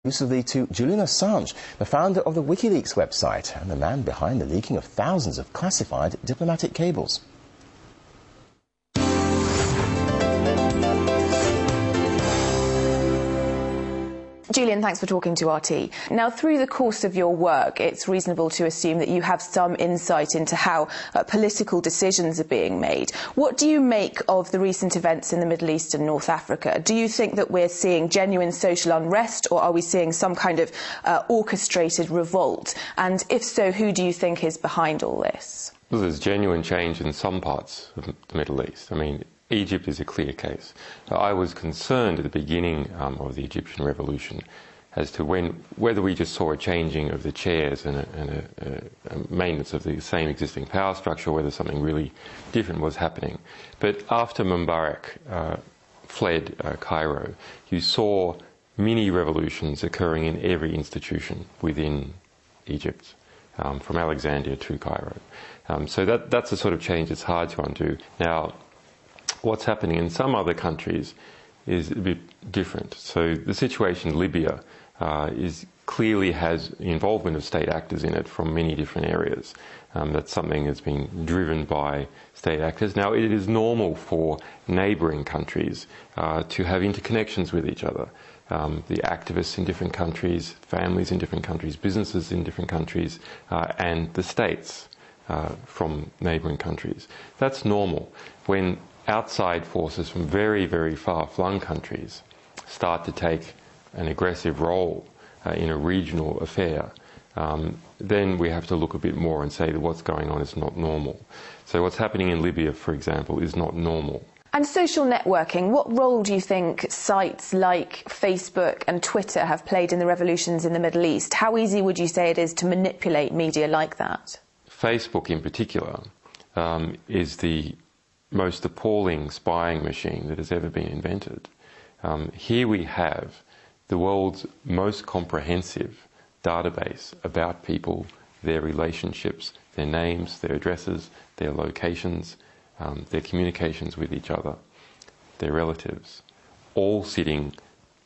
Exclusively to Julian Assange, the founder of the WikiLeaks website and the man behind the leaking of thousands of classified diplomatic cables. Julian, thanks for talking to RT. Now, through the course of your work, it's reasonable to assume that you have some insight into how political decisions are being made. What do you make of the recent events in the Middle East and North Africa? Do you think that we're seeing genuine social unrest, or are we seeing some kind of orchestrated revolt? And if so, who do you think is behind all this? Well, there's genuine change in some parts of the Middle East. I mean, Egypt is a clear case. I was concerned at the beginning of the Egyptian revolution as to whether we just saw a changing of the chairs and a maintenance of the same existing power structure, or whether something really different was happening. But after Mubarak fled Cairo, you saw mini-revolutions occurring in every institution within Egypt, from Alexandria to Cairo. So that's the sort of change that's hard to undo. Now, what's happening in some other countries is a bit different. So the situation in Libya clearly has the involvement of state actors in it from many different areas. That's something that's being driven by state actors. Now, it is normal for neighbouring countries to have interconnections with each other. The activists in different countries, families in different countries, businesses in different countries, and the states from neighbouring countries. That's normal. When outside forces from very, very far-flung countries start to take an aggressive role in a regional affair, then we have to look a bit more and say that what's going on is not normal. So what's happening in Libya, for example, is not normal. And social networking, what role do you think sites like Facebook and Twitter have played in the revolutions in the Middle East? How easy would you say it is to manipulate media like that? Facebook in particular is the most appalling spying machine that has ever been invented. Here we have the world's most comprehensive database about people, their relationships, their names, their addresses, their locations, their communications with each other, their relatives, all sitting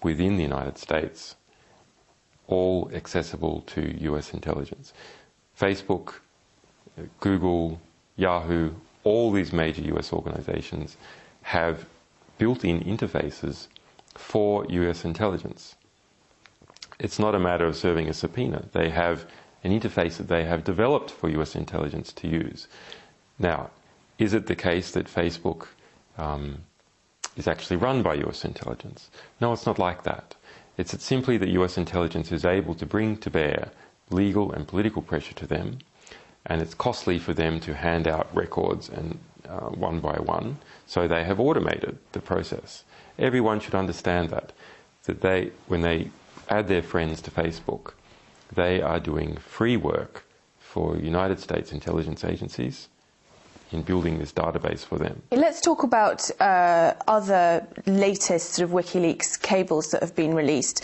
within the United States, all accessible to US intelligence. Facebook, Google, Yahoo, all these major US organizations have built-in interfaces for US intelligence. It's not a matter of serving a subpoena. They have an interface that they have developed for US intelligence to use. Now, is it the case that Facebook is actually run by US intelligence? No, it's not like that. It's simply that US intelligence is able to bring to bear legal and political pressure to them, and it's costly for them to hand out records and one by one, so they have automated the process. Everyone should understand that when they add their friends to Facebook, they are doing free work for United States intelligence agencies in building this database for them. Let's talk about other latest sort of WikiLeaks cables that have been released.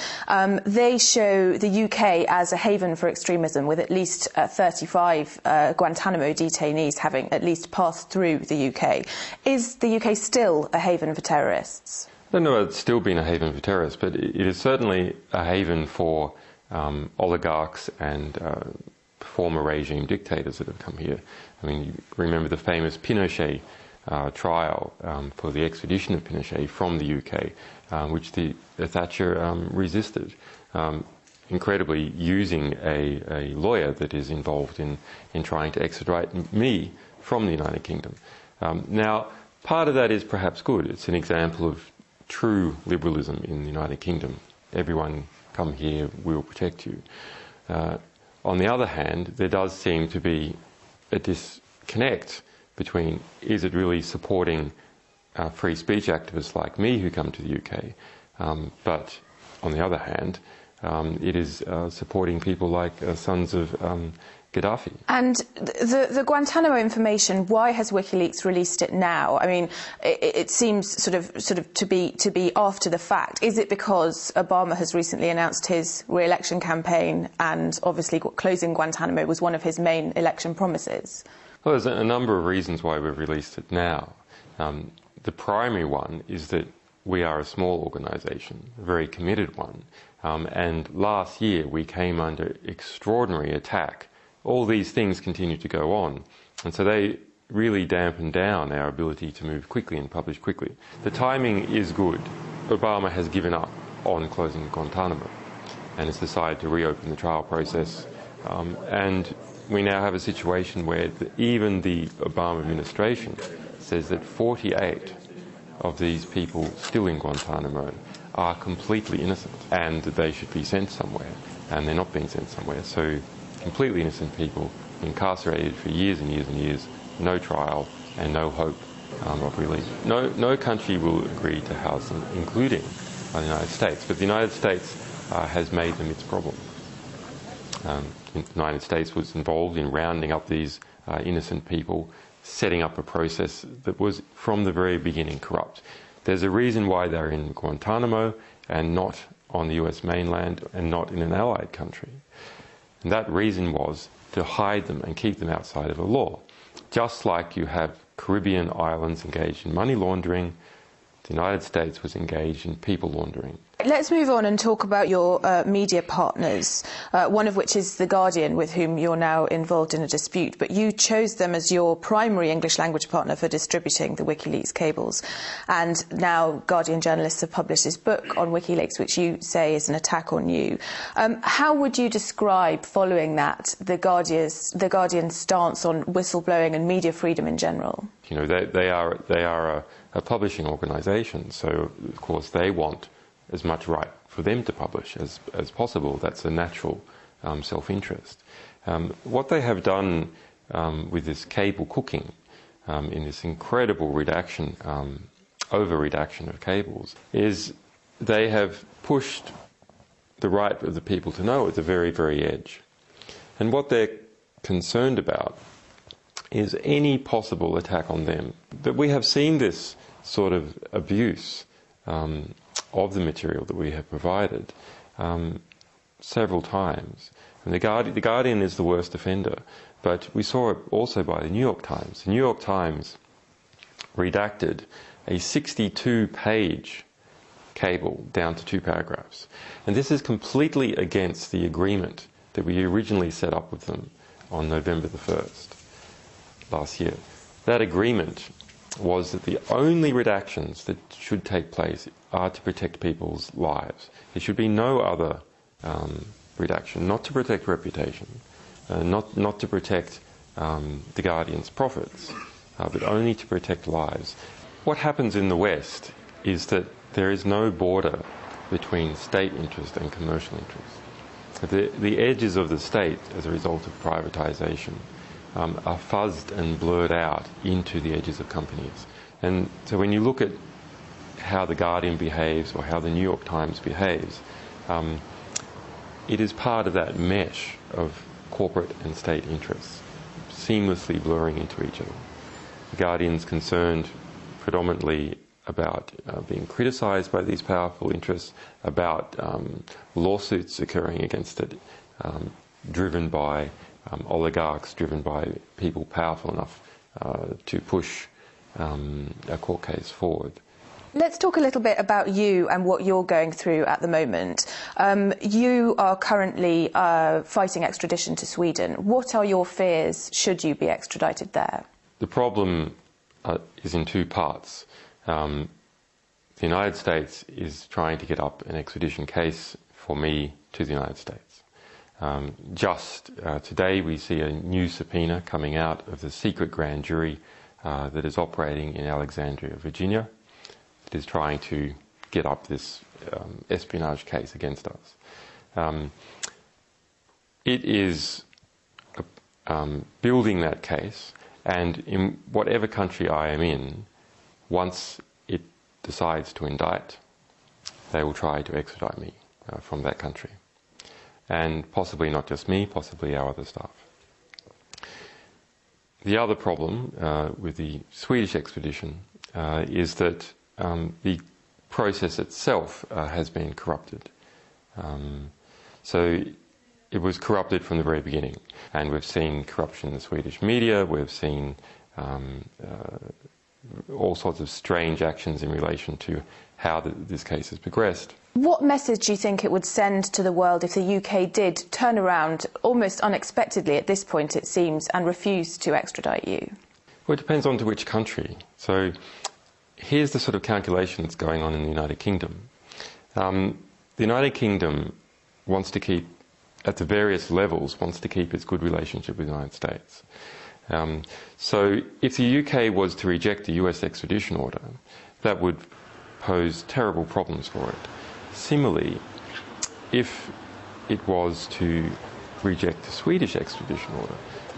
They show the UK as a haven for extremism, with at least 35 Guantanamo detainees having at least passed through the UK. Is the UK still a haven for terrorists? I don't know if it's still been a haven for terrorists, but it is certainly a haven for oligarchs and former regime dictators that have come here. I mean, you remember the famous Pinochet trial for the extradition of Pinochet from the UK, which the Thatcher resisted, incredibly using a lawyer that is involved in trying to extradite me from the United Kingdom. Now, part of that is perhaps good. It's an example of true liberalism in the United Kingdom. Everyone come here, we'll protect you. On the other hand, there does seem to be a disconnect between, is it really supporting free speech activists like me who come to the UK, but on the other hand, it is supporting people like sons of Gaddafi. And the Guantanamo information, why has WikiLeaks released it now? I mean, it seems sort of to be after the fact. Is it because Obama has recently announced his re-election campaign, and obviously closing Guantanamo was one of his main election promises? Well, there's a number of reasons why we've released it now. The primary one is that we are a small organisation, a very committed one, And last year we came under extraordinary attack. All these things continue to go on, and so they really dampen down our ability to move quickly and publish quickly. The timing is good. Obama has given up on closing Guantanamo and has decided to reopen the trial process. And we now have a situation where even the Obama administration says that 48 of these people still in Guantanamo are completely innocent and that they should be sent somewhere, and they're not being sent somewhere. So completely innocent people incarcerated for years and years and years, no trial and no hope of release. No country will agree to house them, including the United States, but the United States has made them its problem. The United States was involved in rounding up these innocent people, setting up a process that was from the very beginning corrupt. There's a reason why they're in Guantanamo and not on the US mainland and not in an allied country. And that reason was to hide them and keep them outside of the law. Just like you have Caribbean islands engaged in money laundering, the United States was engaged in people laundering. Let's move on and talk about your media partners, one of which is The Guardian, with whom you're now involved in a dispute, but you chose them as your primary English language partner for distributing the WikiLeaks cables. And now Guardian journalists have published this book on WikiLeaks, which you say is an attack on you. How would you describe, following that, The Guardian's stance on whistleblowing and media freedom in general? You know, they are a publishing organisation, so of course they want as much right for them to publish as possible. That's a natural self-interest. What they have done with this cable cooking, in this incredible redaction, over-redaction of cables, is they have pushed the right of the people to know at the very, very edge. And what they're concerned about is any possible attack on them. That we have seen this sort of abuse of the material that we have provided several times. And the Guardian is the worst offender, but we saw it also by the New York Times. The New York Times redacted a 62-page cable down to 2 paragraphs. And this is completely against the agreement that we originally set up with them on November the 1st last year. That agreement was that the only redactions that should take place are to protect people's lives. There should be no other redaction, not to protect reputation, not to protect the Guardian's profits, but only to protect lives. What happens in the West is that there is no border between state interest and commercial interest. The edges of the state, as a result of privatisation, are fuzzed and blurred out into the edges of companies. And so when you look at how The Guardian behaves or how the New York Times behaves, it is part of that mesh of corporate and state interests, seamlessly blurring into each other. The Guardian's concerned predominantly about being criticised by these powerful interests, about lawsuits occurring against it, driven by oligarchs, driven by people powerful enough to push a court case forward. Let's talk a little bit about you and what you're going through at the moment. You are currently fighting extradition to Sweden. What are your fears should you be extradited there? The problem is in 2 parts. The United States is trying to get up an extradition case for me to the United States. Just today we see a new subpoena coming out of the secret grand jury that is operating in Alexandria, Virginia. It is trying to get up this espionage case against us. It is building that case, and in whatever country I am in, once it decides to indict, they will try to extradite me from that country. And possibly not just me, possibly our other staff. The other problem with the Swedish extradition is that the process itself has been corrupted. So it was corrupted from the very beginning, and we've seen corruption in the Swedish media, we've seen all sorts of strange actions in relation to how this case has progressed. What message do you think it would send to the world if the UK did turn around, almost unexpectedly at this point it seems, and refuse to extradite you? Well, it depends on to which country. So here's the sort of calculation that's going on in the United Kingdom. The United Kingdom wants to keep, at the various levels, wants to keep its good relationship with the United States. So if the UK was to reject the US extradition order, that would pose terrible problems for it. Similarly, if it was to reject the Swedish extradition order,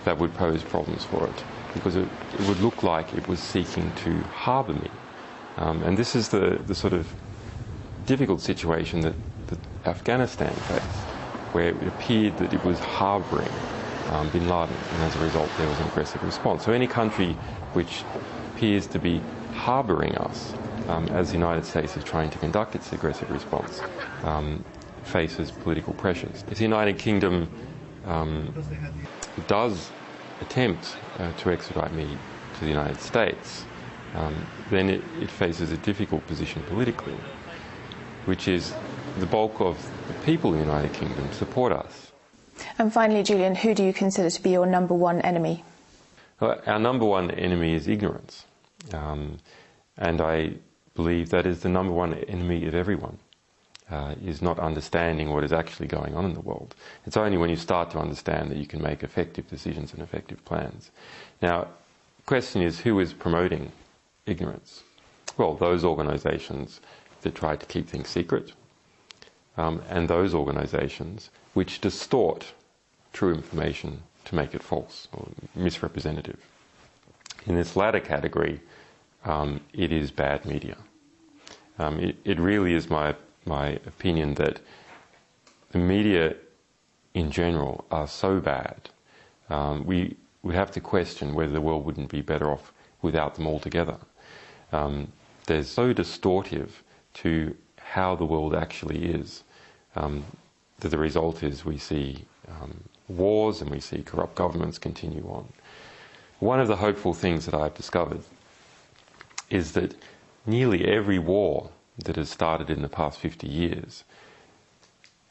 that would pose problems for it, because it would look like it was seeking to harbour me. And this is the sort of difficult situation that Afghanistan faced, where it appeared that it was harbouring bin Laden, and as a result there was an aggressive response. So any country which appears to be harbouring us, as the United States is trying to conduct its aggressive response, faces political pressures. If the United Kingdom does attempt to extradite me to the United States, then it faces a difficult position politically, which is the bulk of the people in the United Kingdom support us. And finally, Julian, who do you consider to be your number one enemy? Our number one enemy is ignorance. And I believe that is the number one enemy of everyone, is not understanding what is actually going on in the world. It's only when you start to understand that you can make effective decisions and effective plans. Now, the question is, who is promoting ignorance? Well, those organisations that try to keep things secret, and those organisations which distort true information to make it false or misrepresentative. In this latter category, it is bad media. It really is my opinion that the media in general are so bad, we would have to question whether the world wouldn't be better off without them altogether. They're so distortive to how the world actually is, that the result is we see wars and we see corrupt governments continue on. One of the hopeful things that I've discovered is that nearly every war that has started in the past 50 years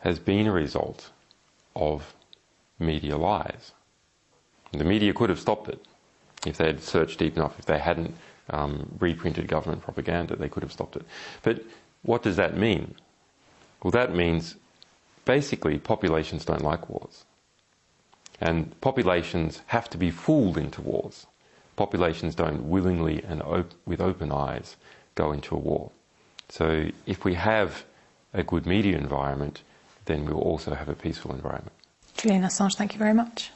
has been a result of media lies. The media could have stopped it if they had searched deep enough. If they hadn't reprinted government propaganda, they could have stopped it. But what does that mean? Well, that means basically populations don't like wars. And populations have to be fooled into wars. Populations don't willingly and with open eyes go into a war. So if we have a good media environment, then we'll also have a peaceful environment. Julian Assange, thank you very much.